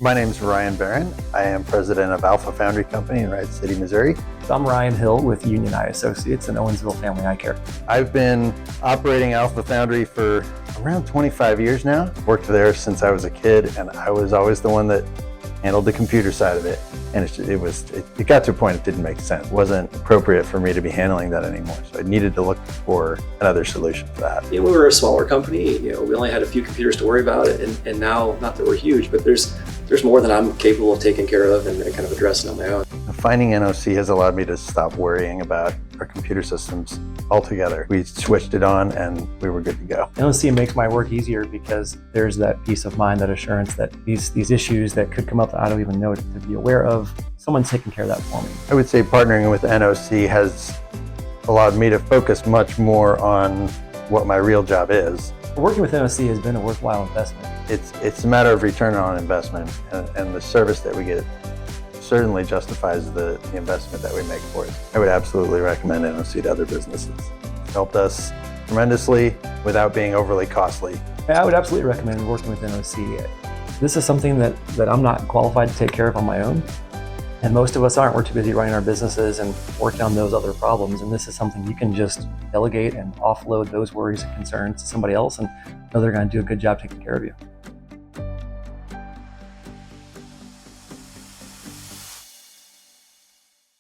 My name is Ryan Barron. I am president of Alpha Foundry Company in Wright City, Missouri. I'm Ryan Hill with Union Eye Associates and Owensville Family Eye Care. I've been operating Alpha Foundry for around 25 years now. Worked there since I was a kid, and I was always the one that handled the computer side of it. And it got to a point it didn't make sense. It wasn't appropriate for me to be handling that anymore. So I needed to look for another solution for that. We were a smaller company. We only had a few computers to worry about, and now, not that we're huge, but there's more than I'm capable of taking care of and kind of addressing on my own. Finding NOC has allowed me to stop worrying about our computer systems altogether. We switched it on and we were good to go. NOC makes my work easier because there's that peace of mind, that assurance that these issues that could come up that I don't even know to be aware of, someone's taking care of that for me. I would say partnering with NOC has allowed me to focus much more what my real job is. Working with NOC has been a worthwhile investment. It's a matter of return on investment, and the service that we get certainly justifies the investment that we make for it. I would absolutely recommend NOC to other businesses. It's helped us tremendously without being overly costly. I would absolutely recommend working with NOC. This is something that I'm not qualified to take care of on my own. And most of us aren't. We're too busy running our businesses and working on those other problems. And this is something you can just delegate and offload those worries and concerns to somebody else and know they're going to do a good job taking care of you.